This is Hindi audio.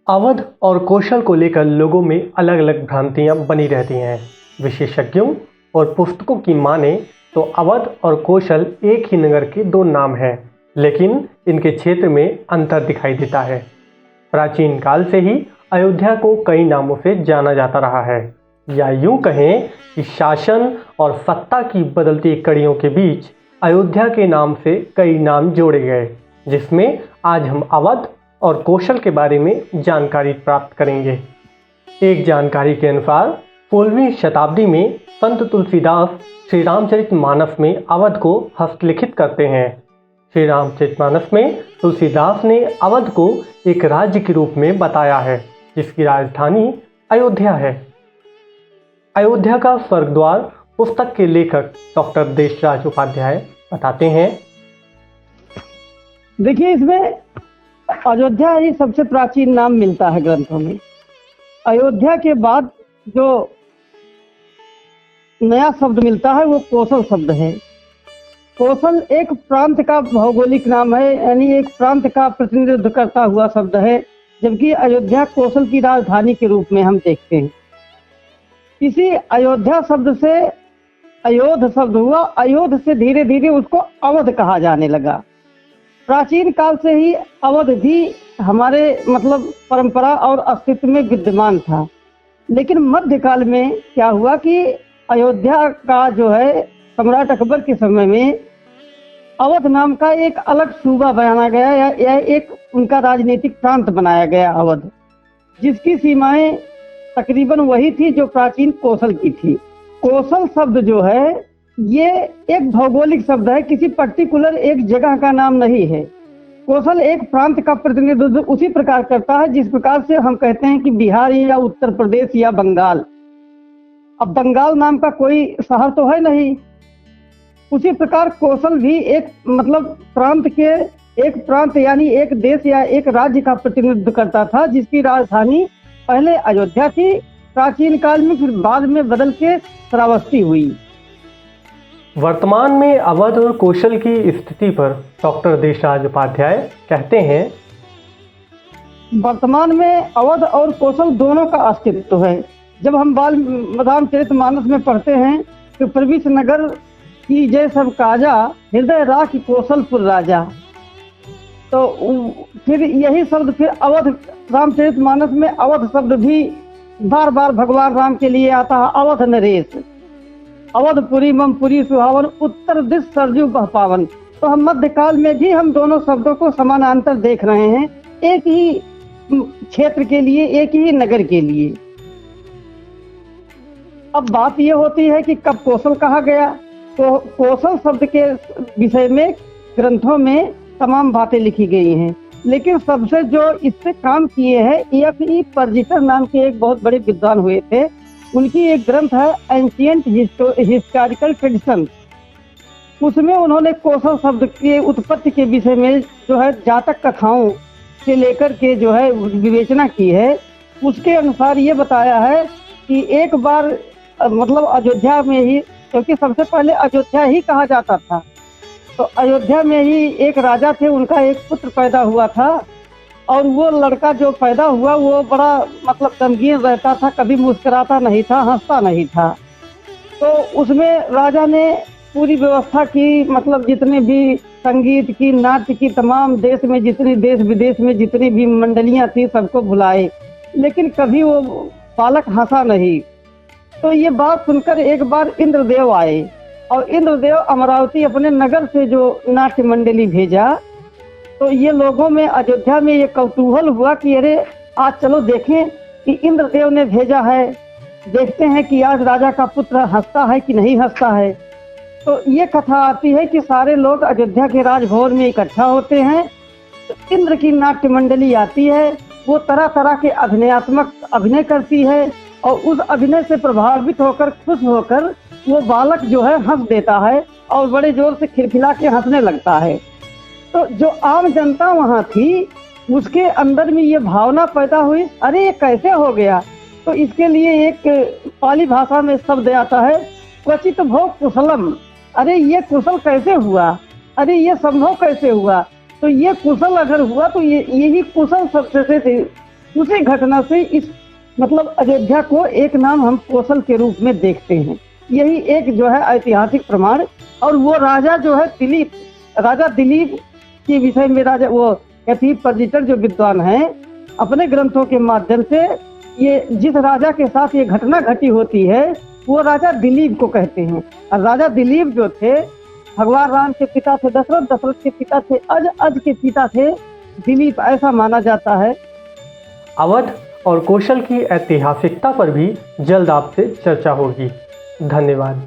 अवध और कौशल को लेकर लोगों में अलग-अलग भ्रांतियां बनी रहती हैं। विशेषज्ञों और पुस्तकों की माने तो अवध और कौशल एक ही नगर के दो नाम हैं, लेकिन इनके क्षेत्र में अंतर दिखाई देता है। प्राचीन काल से ही अयोध्या को कई नामों से जाना जाता रहा है, या यूं कहें कि शासन और सत्ता की बदलती कड़ियों के बीच अयोध्या के नाम से कई नाम जोड़े गए, जिसमें आज हम अवध और कौशल के बारे में जानकारी प्राप्त करेंगे। एक जानकारी के अनुसार 16वीं शताब्दी में संत तुलसीदास श्री रामचरितमानस में अवध को हस्तलिखित करते हैं। श्री रामचरितमानस में तुलसीदास ने अवध को एक राज्य के रूप में बताया है, जिसकी राजधानी अयोध्या है। अयोध्या का स्वर्गद्वार पुस्तक के लेखक डॉक्टर देशराज उपाध्याय बताते हैं। देखिए, इसमें अयोध्या ही सबसे प्राचीन नाम मिलता है ग्रंथों में। अयोध्या के बाद जो नया शब्द मिलता है वो कौशल शब्द है। कौशल एक प्रांत का भौगोलिक नाम है, यानी एक प्रांत का प्रतिनिधित्व करता हुआ शब्द है, जबकि अयोध्या कौशल की राजधानी के रूप में हम देखते हैं। इसी अयोध्या शब्द से अयोध शब्द हुआ। अयोध से धीरे धीरे उसको अवध कहा जाने लगा। प्राचीन काल से ही अवध भी हमारे परंपरा और अस्तित्व में विद्यमान था, लेकिन मध्यकाल में क्या हुआ कि अयोध्या का जो है सम्राट अकबर के समय में अवध नाम का एक अलग सूबा बनाया गया, या एक उनका राजनीतिक प्रांत बनाया गया अवध, जिसकी सीमाएं तकरीबन वही थी जो प्राचीन कौशल की थी। कौशल शब्द जो है ये एक भौगोलिक शब्द है, किसी पर्टिकुलर एक जगह का नाम नहीं है। कौशल एक प्रांत का प्रतिनिधित्व उसी प्रकार करता है जिस प्रकार से हम कहते हैं कि बिहार या उत्तर प्रदेश या बंगाल। अब बंगाल नाम का कोई शहर तो है नहीं, उसी प्रकार कौशल भी एक प्रांत के एक प्रांत यानी एक देश या एक राज्य का प्रतिनिधित्व करता था, जिसकी राजधानी पहले अयोध्या थी प्राचीन काल में, फिर बाद में बदल के श्रावस्ती हुई। वर्तमान में अवध और कौशल की स्थिति पर डॉक्टर देशराज उपाध्याय कहते हैं। वर्तमान में अवध और कौशल दोनों का अस्तित्व है। जब हम रामचरितमानस में पढ़ते हैं कि प्रविश नगर की जय सब काजा, हृदय राख कौशलपुर राजा, तो फिर यही शब्द फिर अवध, रामचरितमानस में अवध शब्द भी बार बार भगवान राम के लिए आता है। अवध नरेश, अवधपुरी ममपुरी सुहावन, उत्तर दिश सरजू बह पावन। तो हम मध्यकाल में भी हम दोनों शब्दों को समानांतर देख रहे हैं, एक ही क्षेत्र के लिए, एक ही नगर के लिए। अब बात यह होती है कि कब कौशल कहा गया, तो कौशल शब्द के विषय में ग्रंथों में तमाम बातें लिखी गई हैं, लेकिन सबसे जो इस पे काम किए हैं E.F.E. परजिटर नाम के एक बहुत बड़े विद्वान हुए थे। उनकी एक ग्रंथ है एंशिएंट हिस्टोरिकल ट्रेडिशन। उसमें उन्होंने कौशल शब्द के उत्पत्ति के विषय में जो है जातक कथाओं से लेकर के जो है विवेचना की है। उसके अनुसार ये बताया है कि एक बार अयोध्या में ही, क्योंकि सबसे पहले अयोध्या ही कहा जाता था, तो अयोध्या में ही एक राजा थे, उनका एक पुत्र पैदा हुआ था, और वो लड़का जो पैदा हुआ वो बड़ा गमगीन रहता था, कभी मुस्कुराता नहीं था, हंसता नहीं था। तो उसमें राजा ने पूरी व्यवस्था की, जितने भी संगीत की, नाट्य की, तमाम देश में जितनी देश विदेश में जितनी भी मंडलियां थी सबको बुलाए, लेकिन कभी वो बालक हंसा नहीं। तो ये बात सुनकर एक बार इंद्रदेव आए, और इंद्रदेव अमरावती अपने नगर से जो नाट्य मंडली भेजा, तो ये लोगों में अयोध्या में ये कौतूहल हुआ कि अरे आज चलो देखें कि इंद्रदेव ने भेजा है, देखते हैं कि आज राजा का पुत्र हंसता है कि नहीं हंसता है। तो ये कथा आती है कि सारे लोग अयोध्या के राजभवन में इकट्ठा होते हैं, तो इंद्र की नाट्य मंडली आती है, वो तरह तरह के अभिनयात्मक अभिनय करती है, और उस अभिनय से प्रभावित होकर, खुश होकर वो बालक जो है हंस देता है और बड़े जोर से खिलखिला के हंसने लगता है। तो जो आम जनता वहाँ थी उसके अंदर में ये भावना पैदा हुई, अरे ये कैसे हो गया। तो इसके लिए एक पाली भाषा में शब्द आता है, क्वचित भो कुशलम। अरे ये कुशल कैसे हुआ, अरे ये संभव कैसे हुआ। तो ये कुशल अगर हुआ तो यही कुशल शब्द से उसी घटना से इस मतलब अयोध्या को एक नाम हम कौशल के रूप में देखते हैं। यही एक जो है ऐतिहासिक प्रमाण। और वो राजा जो है दिलीप, राजा दिलीप के विषय में राजा वो कैथी पर्जिटर जो विद्वान हैं, अपने ग्रंथों के माध्यम से ये जिस राजा के साथ ये घटना घटी होती है वो राजा दिलीप को कहते हैं। और राजा दिलीप जो थे भगवान राम के पिता थे दशरथ, दशरथ के पिता थे अज, अज के पिता थे दिलीप, ऐसा माना जाता है। अवध और कौशल की ऐतिहासिकता पर भी जल्द आपसे चर्चा होगी। धन्यवाद।